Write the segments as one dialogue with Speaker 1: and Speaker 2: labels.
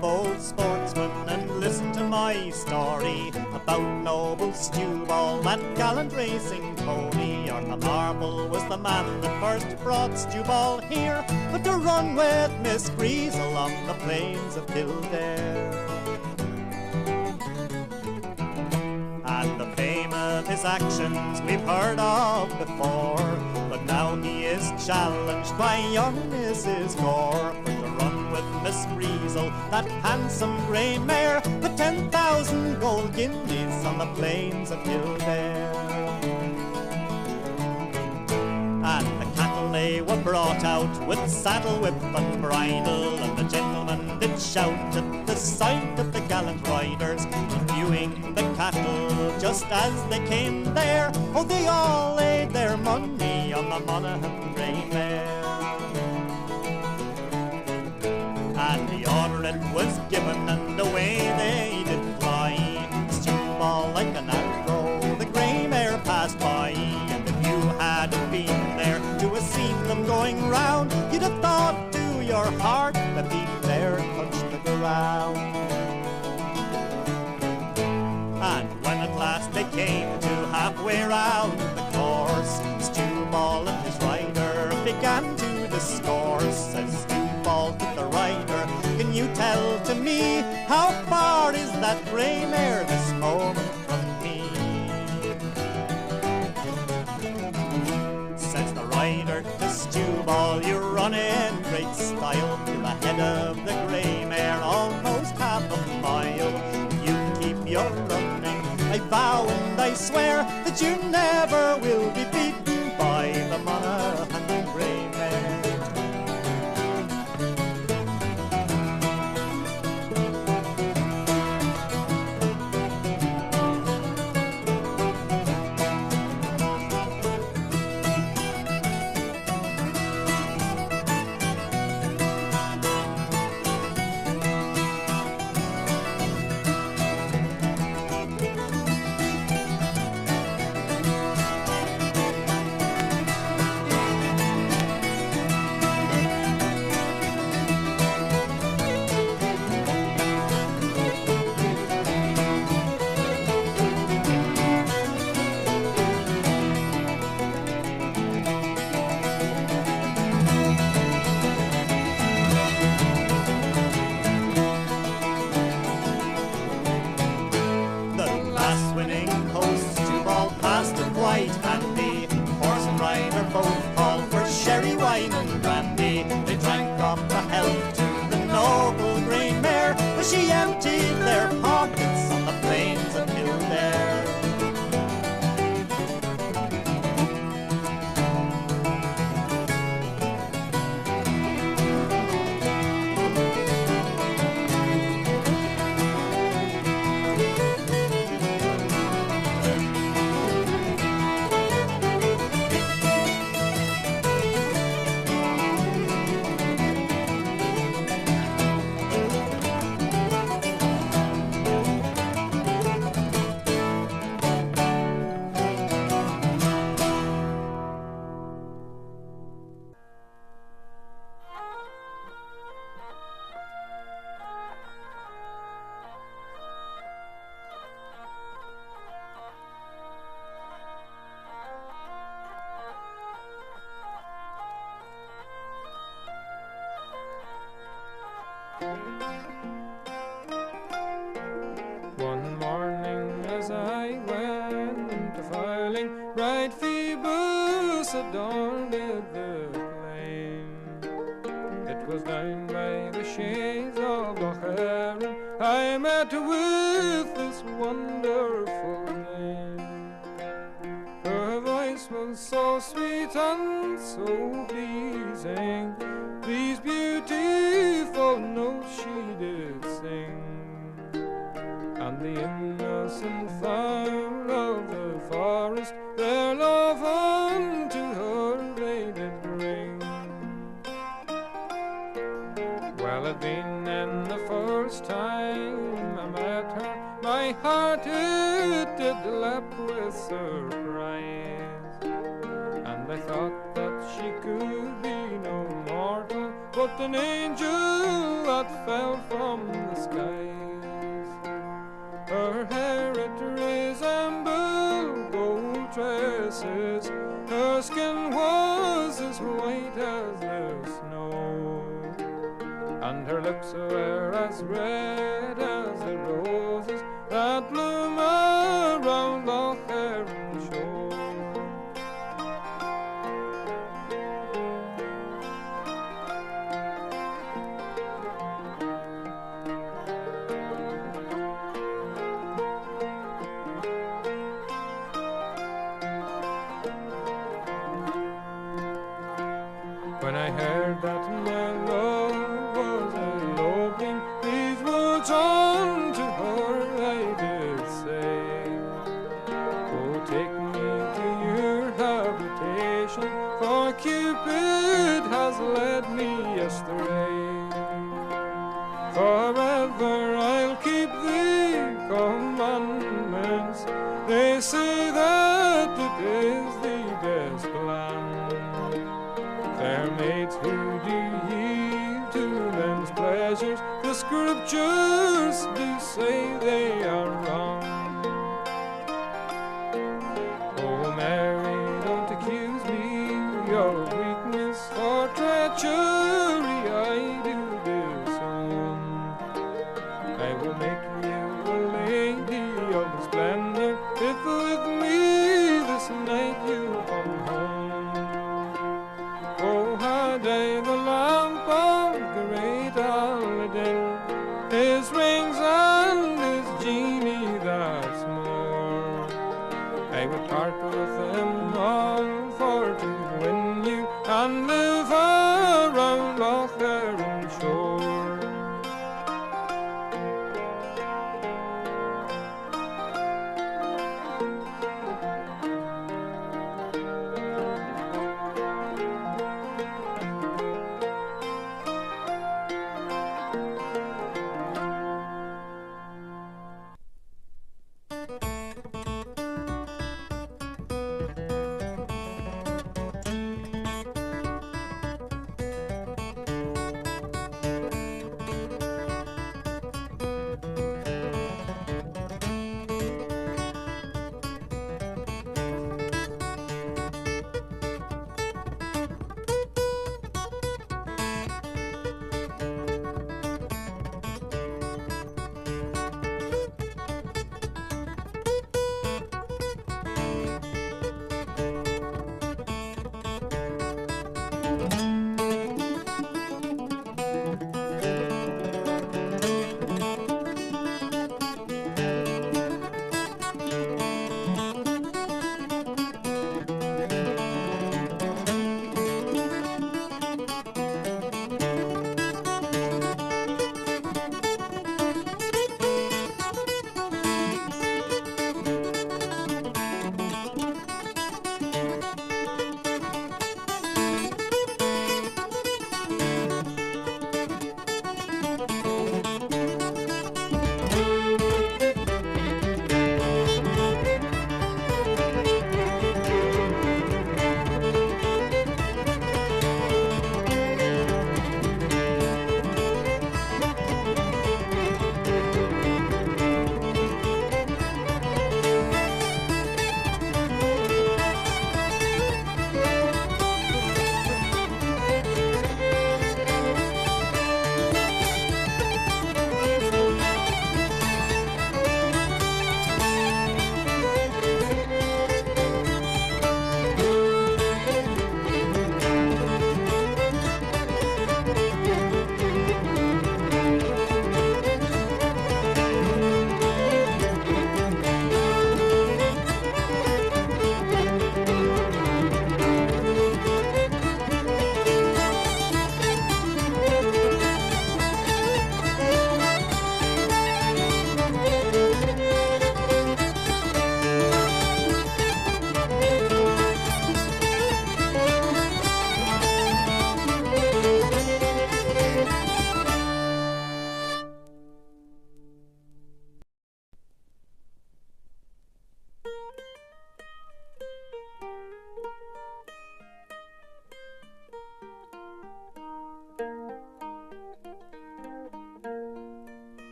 Speaker 1: Bold sportsmen, and listen to my story about noble Stewball, that gallant racing pony. Erne Marble was the man that first brought Stewball here, but to run with Miss Greasel on the plains of Kildare. And the fame of his actions we've heard of before, but now he is challenged by young Mrs. Gore for the run with Miss Greasel, that handsome grey mare, with 10,000 gold guineas on the plains of Kildare. And the cattle they were brought out with saddle, whip and bridle, and the gentlemen did shout at the sight of the gallant riders, viewing the cattle just as they came there. Oh, they all laid their money on the Monaghan grey mare. And the order it was given, and away they did fly. Stewball like an arrow, the grey mare passed by. And if you had been there to have seen them going round, you'd have thought to your heart that the mare touched the ground. And when at last they came to halfway round the course, Stewball and his rider began to discourse. Says Stewball to the rider, can you tell to me how far is that grey mare this moment from me? Says the rider to Stewball, you run in great style, you're ahead of the grey mare almost half a mile. If you keep your running, I vow and I swear that you never will be beaten by the Monaghan grey mare. Both called for sherry, wine and brandy. They drank off the health to the noble grey mare, but she emptied their pockets on the plains of Kildare.
Speaker 2: One morning as I went a-filing, bright Phoebus adorned the plain. It was down by the shades of Lough Erne I met with this wonderful name. Her voice was so sweet and so pleasing, these beautiful gold notes she did sing, and the innocent fowl of the forest their love unto her they did bring. Well, it been in the first time I met her, my heart it did leap with surprise, and I thought that she could be no mortal, but an angel that fell from the skies. Her hair it resembled gold tresses, her skin was as white as the snow, and her lips were as red as the roses that bloom around Lough shore. When I heard that my love was eloping, these words unto her I did say, oh, take me to your habitation, for Cupid has led me astray. Forever I'll keep the commandments, they say that it is the best plan. Fair maids who do yield to men's pleasures, the scriptures do say they are wrong. Oh, Mary, don't accuse me of weakness, for treachery I do disown. I will make you a lady of splendor, if with me this night you come home. Oh, had I the lamp of great Aladdin, his rings and his genie that's more, I would part with them all for to win you and live around Lough shore.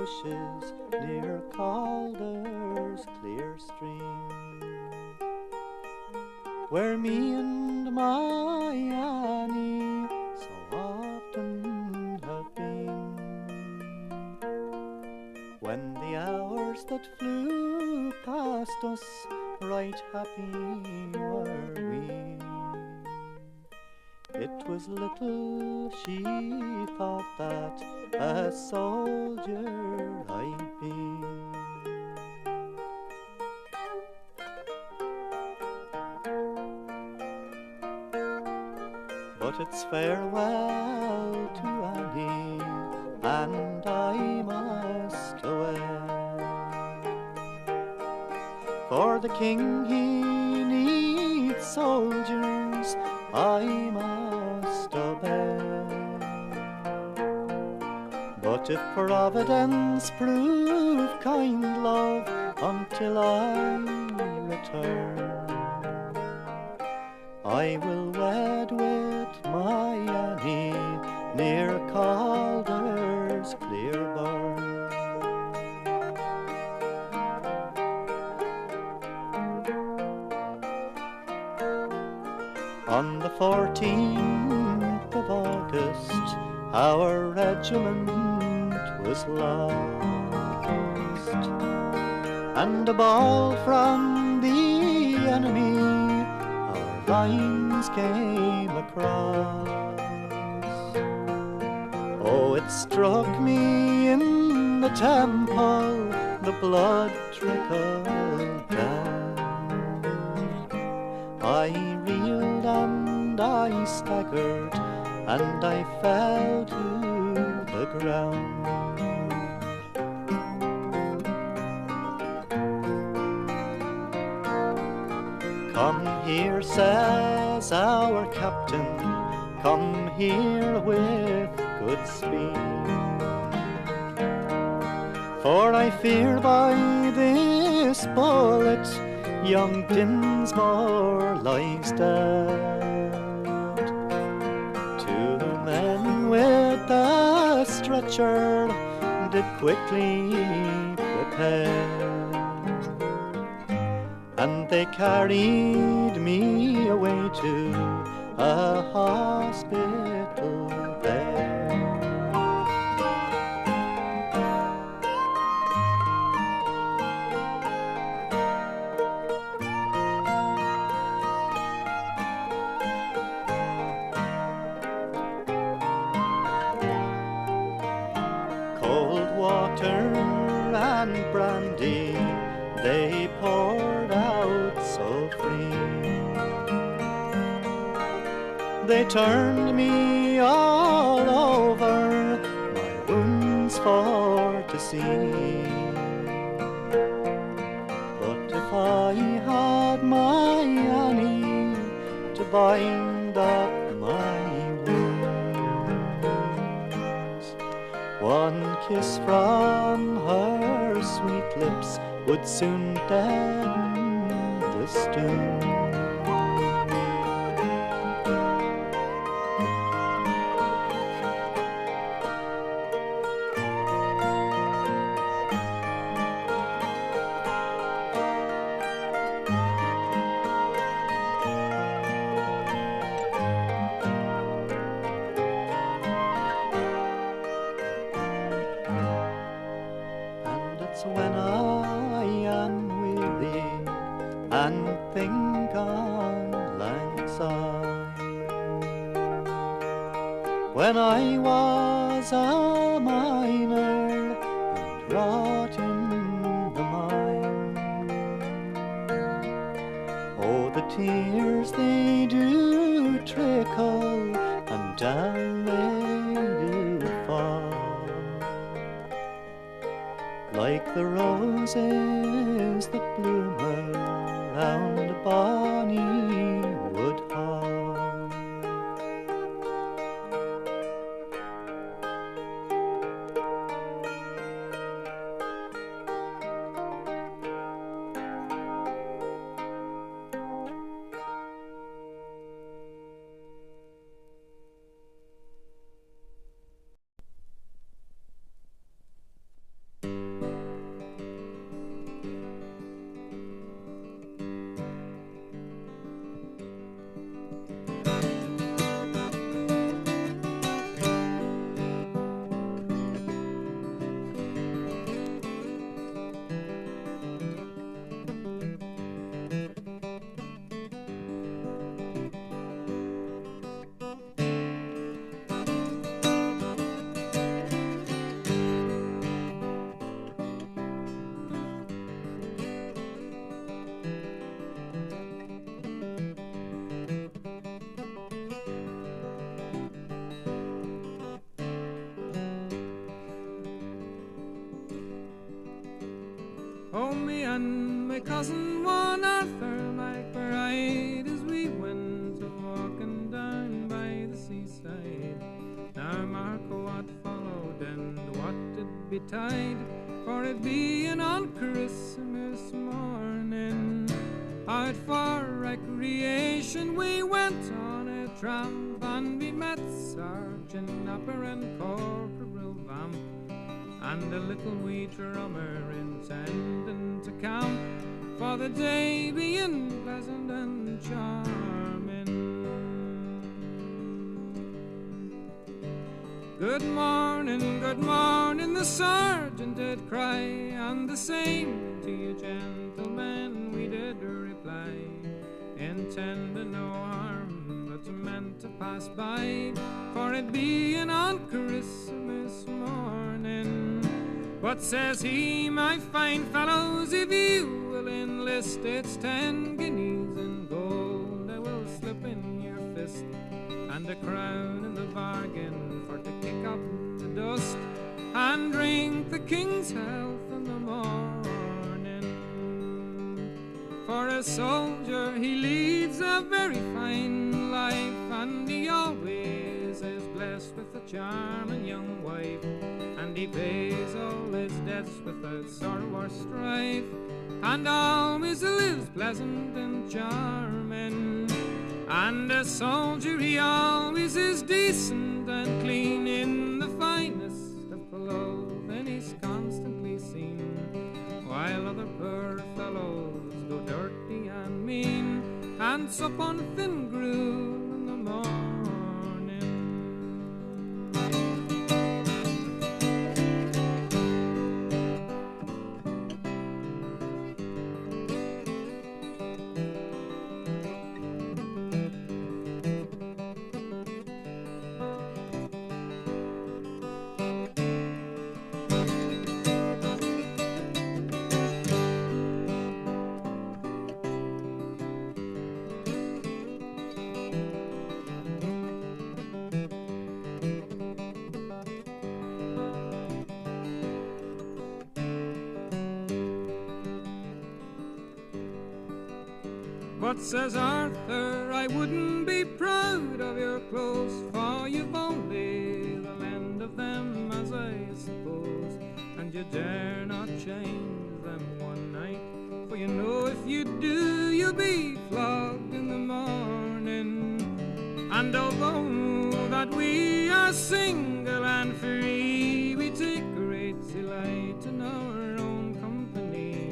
Speaker 1: bushes near Calder's clear stream, where me and my Annie so often have been. When the hours that flew past us, right happy were we. It was little she thought that a soldier I'd been. But it's farewell to Annie, and I must away. For the king he needs soldiers, I must obey. But if Providence prove kind, love, until I return, I will wed with my Annie near Calder's clear burn. On the 14th of August, our regiment was lost, and a ball from the enemy our lines came across. Oh, it struck me in the temple, the blood trickled down. I reeled and I staggered, and I fell to the ground. Come here, says our captain, come here with good speed, for I fear by this bullet young Dinsmore lies dead. Two men with a stretcher did quickly prepare, and they carried me away to a hospital there. Cold water and brandy they poured out so free. They turned me all over, my wounds for to see. But if I had my Annie to bind up my wounds, one kiss from her sweet lips would soon deaden the stone. And it's when I am weary and think on lang syne, when I was a miner and wrought in the mine. Oh, the tears they do trickle and down they do fall, like the roses that bloom around Bonny Woodhall.
Speaker 2: and my cousin one Arthur McBride, as we went a walking down by the seaside. Now mark what followed and what did betide, for it being on Christmas morning, out for recreation we went on a tramp, and we met Sergeant Napper and Corporal Vamp, and a little wee drummer intending to camp, for the day being pleasant and charming. Good morning, the sergeant did cry, and the same to you gentlemen we did reply, intending no harm but meant to pass by, for it being on Christmas morning. But says he, my fine fellows, if you will enlist, it's 10 guineas in gold I will slip in your fist, and a crown in the bargain for to kick up the dust and drink the king's health in the morning. For a soldier he leads a very fine life, and he always is blessed with a charming young wife, and he pays all his debts without sorrow or strife, and always lives pleasant and charming. And a soldier he always is decent and clean, in the finest of clothing he's constantly seen, while other poor fellows go dirty and mean, and sup on thin gruel in the morning. But says Arthur, I wouldn't be proud of your clothes, for you've only the lend of them, as I suppose, and you dare not change them one night, for you know if you do you'll be flogged in the morning. And although that we are single and free, we take great delight in our own company,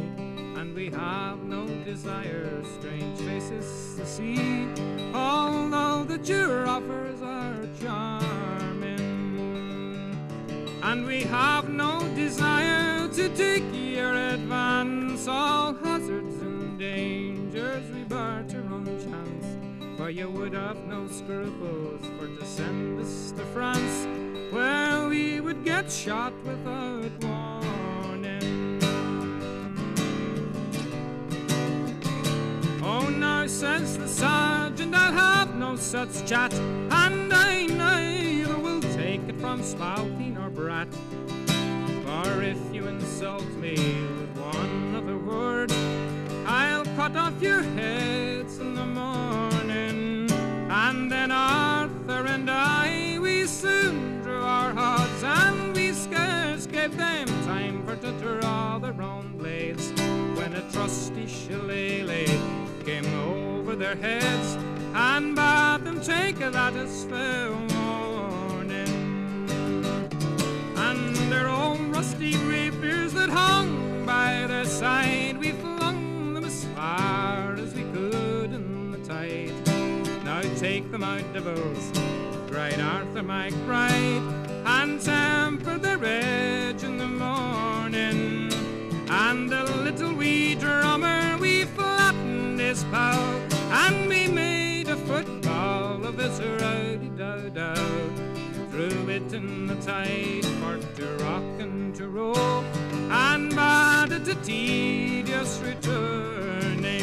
Speaker 2: and we have no desire strange faces to see, although that your offers are charming. And we have no desire to take your advance, all hazards and dangers we barter on chance, for you would have no scruples for to send us to France, where we would get shot without warning. Oh, now says the sergeant, I'll have no such chat, and I neither will take it from spouting or brat, for if you insult me with one other word, I'll cut off your heads in the morning. And then Arthur and I, we soon drew our odds, and we scarce gave them time for to draw their own blades, when a trusty shillelagh came over their heads and bade them take that as fair warning. And their own rusty rapiers that hung by their side, we flung them as far as we could in the tide. Now take them out, devils, cried Arthur McBride, and temper their edge in the morning. And the little wee drummer, we flattened his pow, and we made a football of his hurdy-gurdy, threw it in the tide for to rock and to roll, and bade it a tedious returning.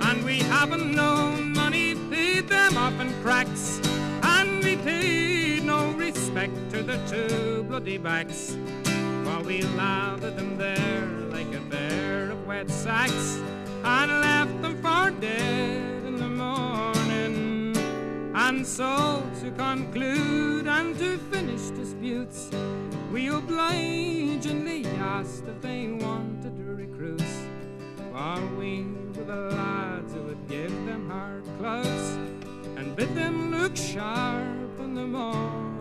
Speaker 2: And we haven't no money, paid them off in cracks, and we paid no respect to their two bloody backs, while we lathered them there like a wet sacks and left them for dead in the morning. And so to conclude and to finish disputes, we obligingly asked if they wanted recruits, for we were the lads who would give them hard clothes and bid them look sharp in the morning.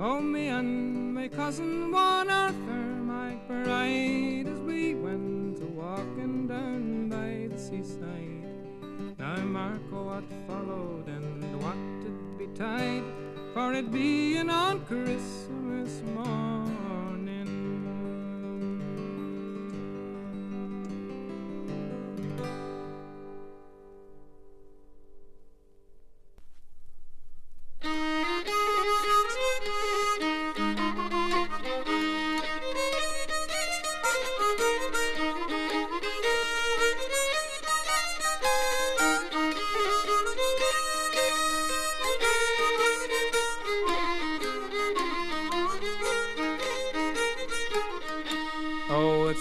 Speaker 2: Oh, me and my cousin one Arthur McBride, as we went a walking down by the seaside. Now mark what followed and what did betide, for it being on Christmas morning.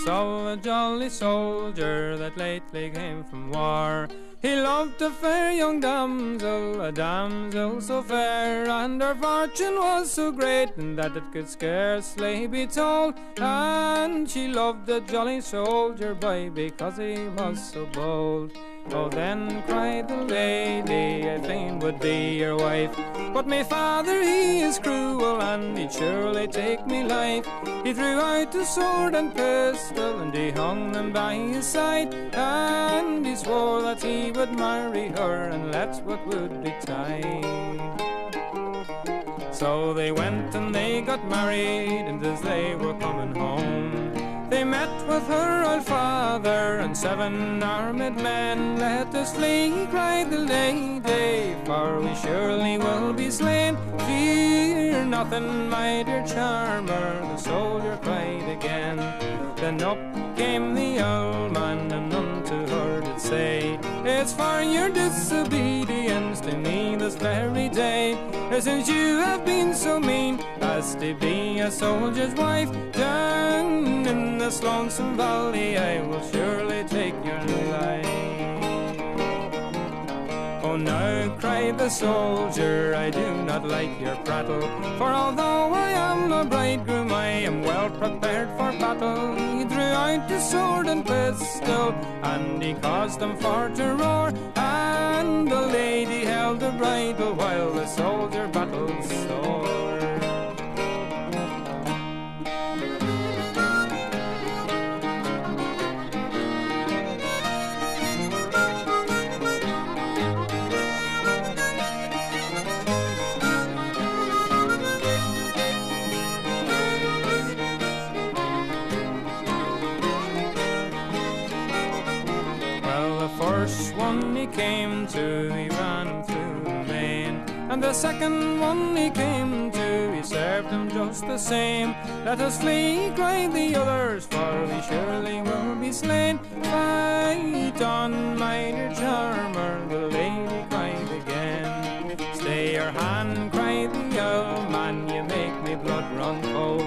Speaker 2: So a jolly soldier that lately came from war, he loved a fair young damsel, a damsel so fair, and her fortune was so great that it could scarcely be told. And she loved the jolly soldier boy because he was so bold. Oh, then cried the lady, I fain would be your wife, but my father he is cruel and he'd surely take me life. He threw out his sword and pistol and he hung them by his side, and he swore that he would marry her and let what would betide. So they went and they got married, and as they were coming home, they met with her old father and 7 armed men. Let us flee, cried the lady, for we surely will be slain. Fear nothing, my dear charmer, the soldier cried again. Then up came the old man and unto her did say, it's for your disobedience to me this very day, since you have been so mean as to be a soldier's wife. Down in this lonesome valley I will surely take your life. Oh, now, cried the soldier, I do not like your prattle, for although I am a bridegroom, I am well prepared for battle. He drew out his sword and pistol, and he caused them for to roar, and the lady held the bridle while the soldier battled sore. First one he came to, he ran him through the main, and the second one he came to, he served him just the same. Let us flee, cried the others, for we surely will be slain. Fight on, my dear charmer, the lady cried again. Stay your hand, cried the old man, you make me blood run cold,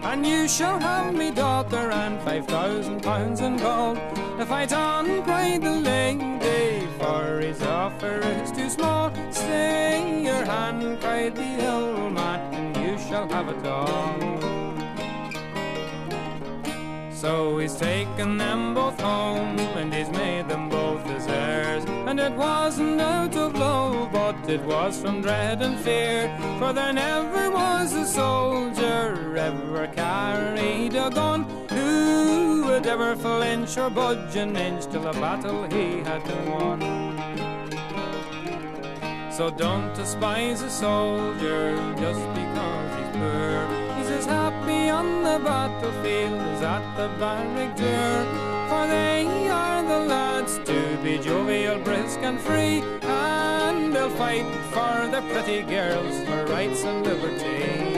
Speaker 2: and you shall have me daughter and 5,000 pounds in gold. Fight on, cried the lady, for his offer is too small. Stay your hand, cried the old man, and you shall have it all. So he's taken them both home, and he's made them both his heirs. And it wasn't out of love, but it was from dread and fear, for there never was a soldier ever carried a gun who would ever flinch or budge an inch till a battle he had won. So don't despise a soldier just because he's poor. He's as happy on the battlefield as at the barrack door. for they are the lads to be jovial, brisk and free, and they'll fight for their pretty girls for rights and liberty.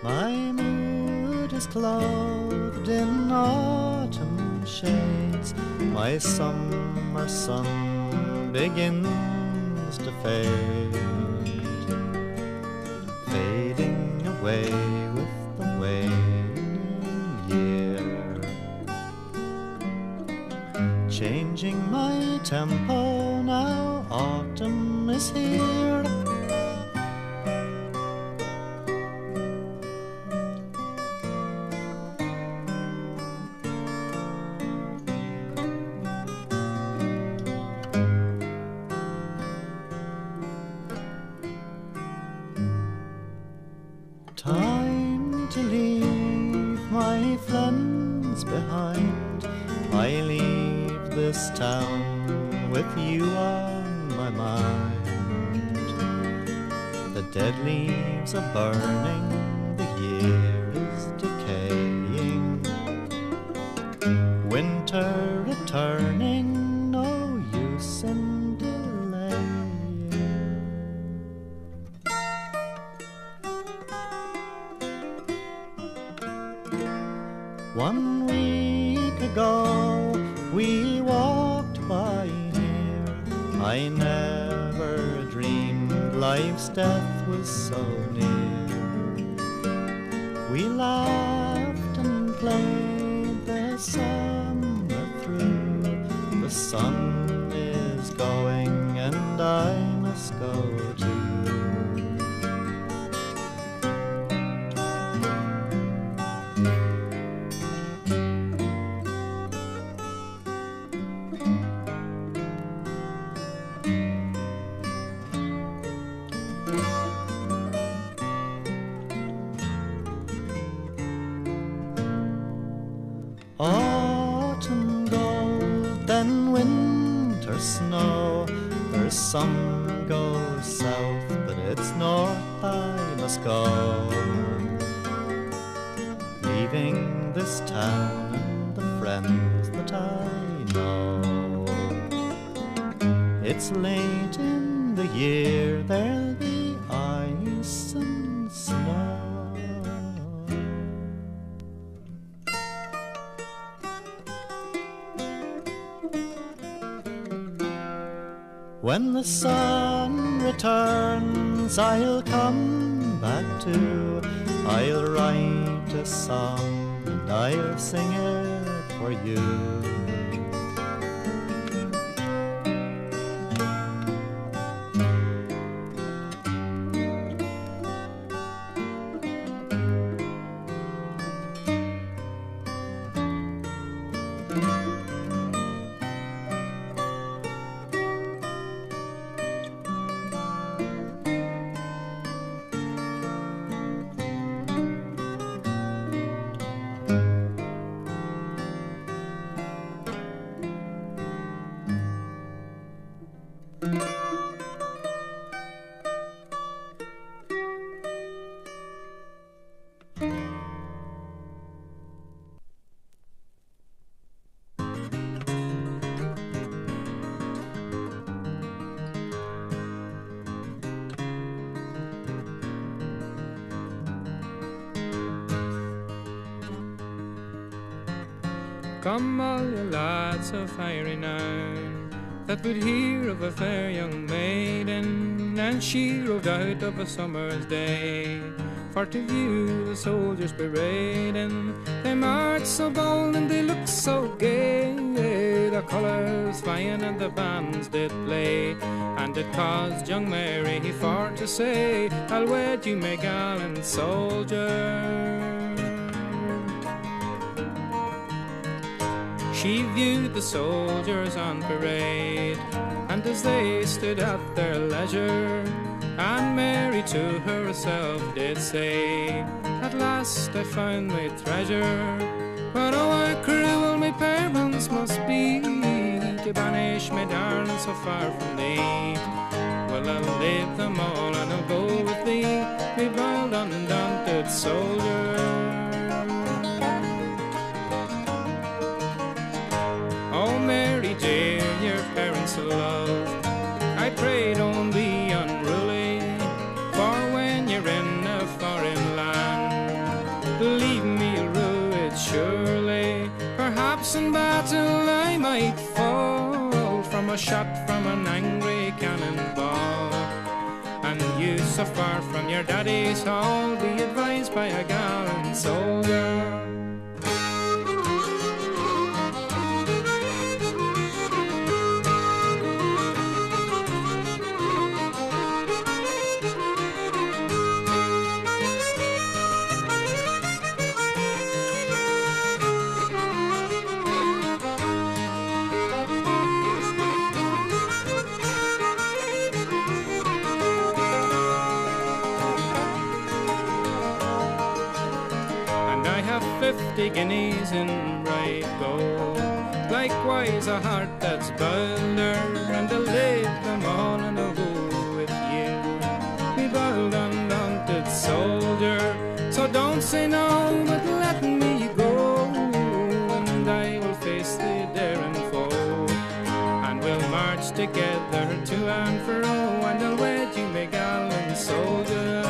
Speaker 1: My mood is clothed in autumn shades. My summer sun begins to fade, fading away with the waning year, changing my tempo now autumn is here. Time to leave my friends behind. I leave this town with you on my mind. The dead leaves are burning, the year is decaying. Winter returning, no use in delaying. 1 week ago we walked by here. I never dreamed life's death was so near. We laughed and played the summer through. The sun is going and I must go too. Autumn gold, then winter snow. There's some goes south, but it's north I must go. Leaving this town and the friends that I know. It's late in the year, there'll be ice and snow. When the sun returns, I'll come back too. I'll write a song, and I'll sing it for you.
Speaker 2: Come all you lads of Irvine that would hear of a fair young maiden, and she roved out of a summer's day for to view the soldiers parading. They marched so bold and they looked so gay, the colours flying and the bands did play, and it caused young Mary for to say, I'll wed you, my gallant soldier. She viewed the soldiers on parade, and as they stood at their leisure, and Mary to herself did say, at last I found my treasure. But oh, how cruel my parents must be, to banish my darling so far from thee. Well, I'll leave them all and I'll go with thee, my bold undaunted soldier. Oh, Mary dear, your parents' love, I pray don't be unruly, for when you're in a foreign land, believe me you'll rue it surely. Perhaps in battle I might fall from a shot from an angry cannonball, and you so far from your daddy's hall, be advised by a gallant soldier. Guineas in bright gold, likewise a heart that's bolder, and I'll leave them all and I'll go with you, me bold undaunted soldier. So don't say no, but let me go, and I will face the daring foe, and we'll march together to and fro, and I'll wed you, my gallant soldier.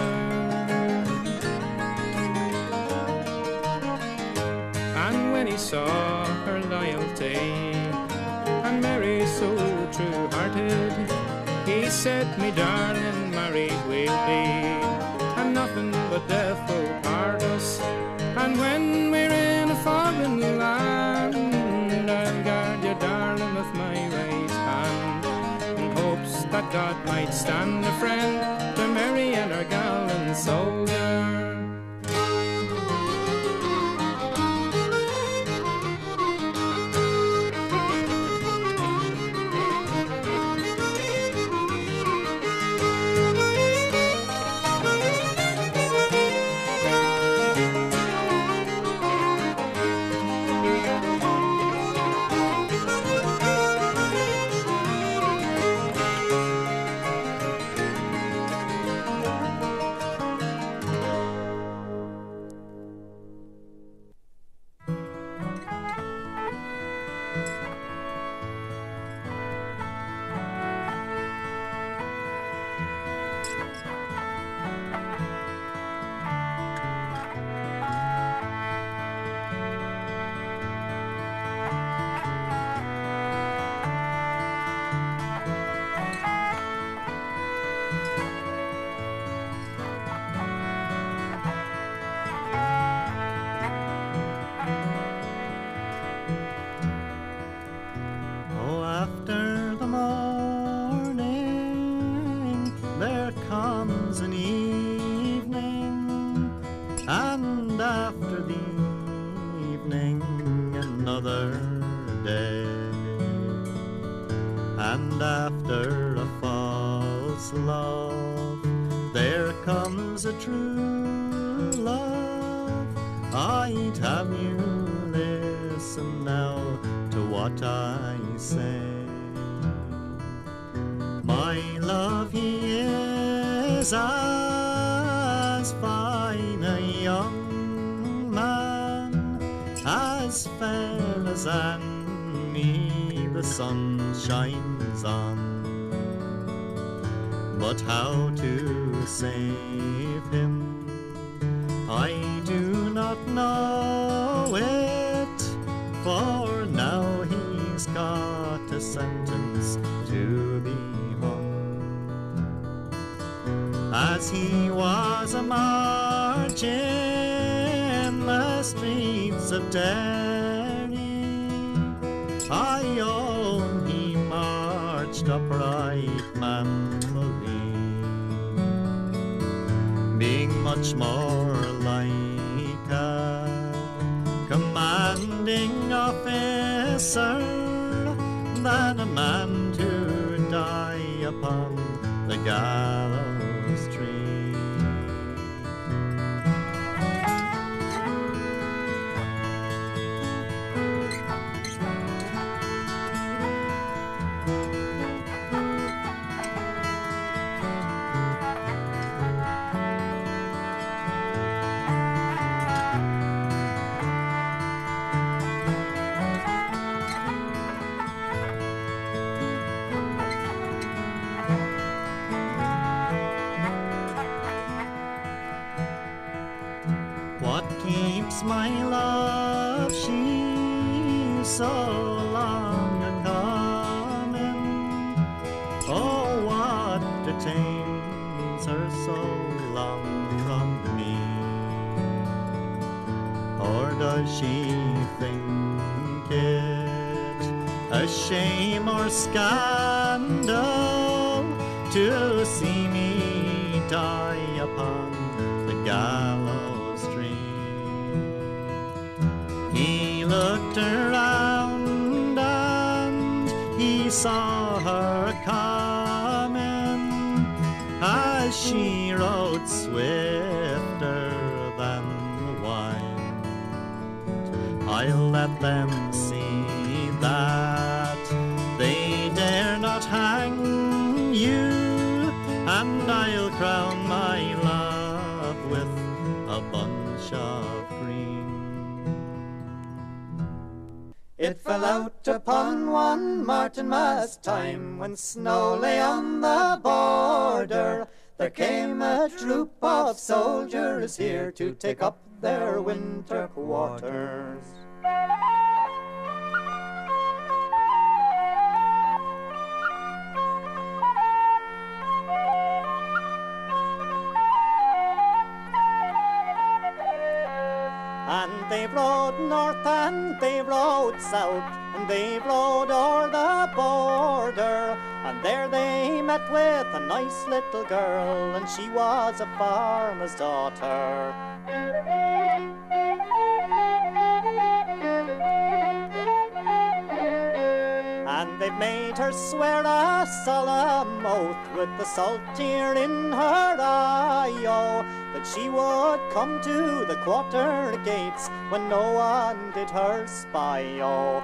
Speaker 2: Saw her loyalty, and Mary so true-hearted, he said, me darling, married we'll be, and nothing but death will part us. And when we're in a foreign land, I'll guard you, darling, with my right hand, in hopes that God might stand a friend to Mary and her gallant soldier.
Speaker 1: and after the evening another day, and after a false love there comes a true love. I'd have you listen now to what I say. My love, he is as fine a young man, as fair as any the sun shines on. But how to save him, I do not know it, for now he's got a sentence to be hung. As he was a march in the streets of Derry, I own he marched upright manfully, being much more like a commanding officer than a man to die upon the gallows tree. My love, she's so long a-comin'. Oh, what detains her so long from me? Or does she think it a shame or scandal to see me die upon the gallows tree? He looked around and he saw her coming as she rode swifter than the wind. I'll let them see that they dare not hang you, and I'll crown my love with a bunch of green.
Speaker 3: It fell out upon one Martinmas time, when snow lay on the border. There came a troop of soldiers here to take up their winter quarters. And they rode north and they rode south, and they rode o'er the border. And there they met with a nice little girl, and she was a farmer's daughter. And they've made her swear a solemn oath with the salt tear in her eye, oh, that she would come to the quarter gates when no one did her spy, oh.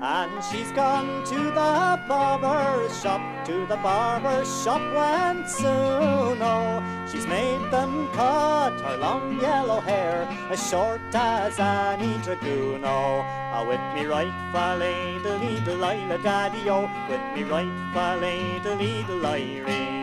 Speaker 3: And she's gone to the barber's shop, to the barber's shop went soon, oh. She's made them cut her long yellow hair as short as any dragoon, oh. With me right fa-lay-de-lee-de-lila daddy-o, with me right fa-lay-de-lee-de-lyrie.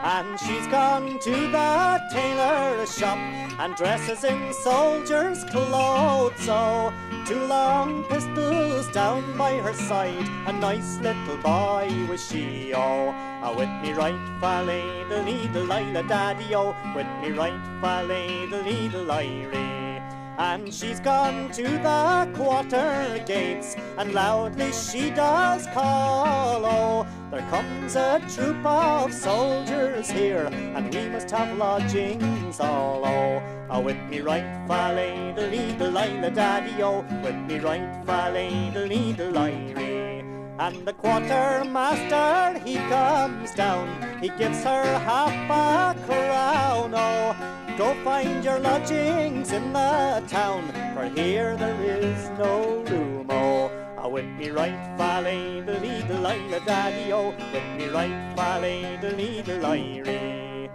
Speaker 3: And she's gone to the tailor's shop and dresses in soldier's clothes, oh. 2 long pistols down by her side, a nice little boy was she, oh. With me right fa-lay-de-lee-de-lila daddy-o, with me right fa-lay-de-lee-de-lyrie. And she's gone to the quarter gates, and loudly she does call, oh, there comes a troop of soldiers here, and we must have lodgings all, oh. With me right, fa-lay-de-lee-de-lie-la daddy-o, with me right, fa-lay-de-lee-de-lie-ree. And the quartermaster, he comes down, he gives her half a crown, oh. Go find your lodgings in the town, for here there is no room, oh. With me right, fa-lay-de-lee-de-lie-la daddy-o, with me right, fa-lay-de-lee-de-lie-ree.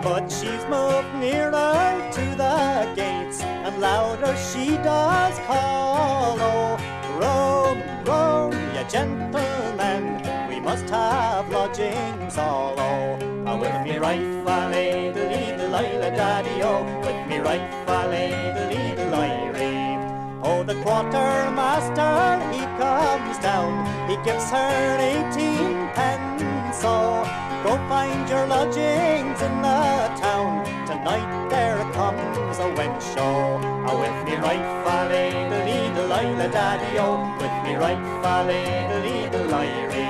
Speaker 3: But she's moved nearer to the gates, and louder she does call, oh, roam, roam, ye gentlemen, we must have lodgings all, oh. With me right, fa-lay-de-lee-de-lie-la daddy-o, with me right, fa-lay-de-lee-de-lie-ree. Oh, the quartermaster, he comes down, he gives her 18 pence, oh. Go find your lodgings in the town, tonight there comes a wench, oh. With me right, fa-lay-de-lee-de-lie-la daddy-o, with me right, fa-lay-de-lee-de-lie-ree.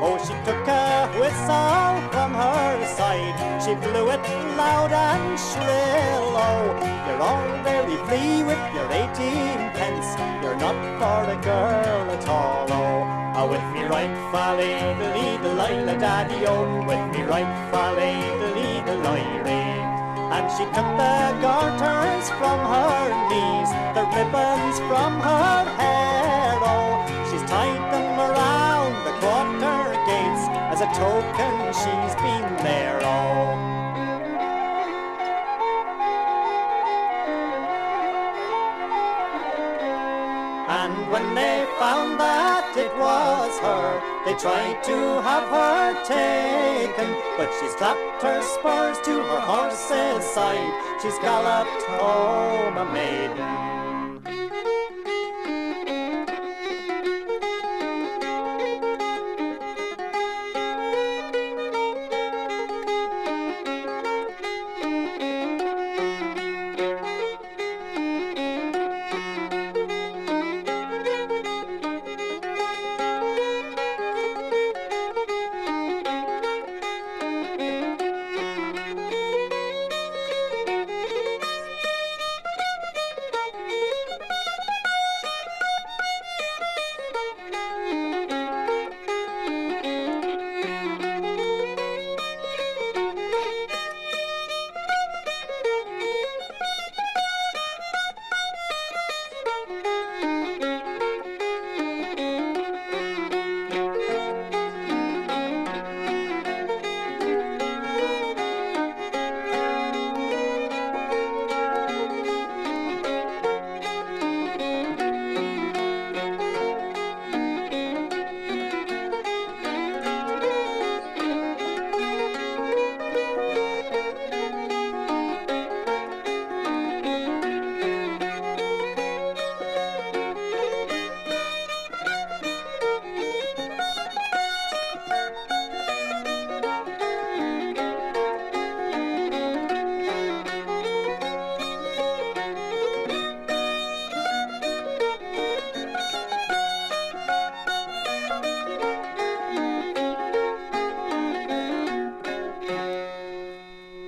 Speaker 3: Oh, she took a whistle from her side, she blew it loud and shrill, oh. You're all very free with your 18 pence, you're not for a girl at all, oh. With me right, fa-lay-de-lee-de-lie-la daddy-o, with me right, fa-lay-de-lee-de-lie-ree. And she took the garters from her knees, the ribbons from her hair, oh. She's tied them around the quarter gates as a token she's been there, oh. And when they found that it was her, they tried to have her taken, but she's clapped her spurs to her horse's side, she's galloped home a maiden.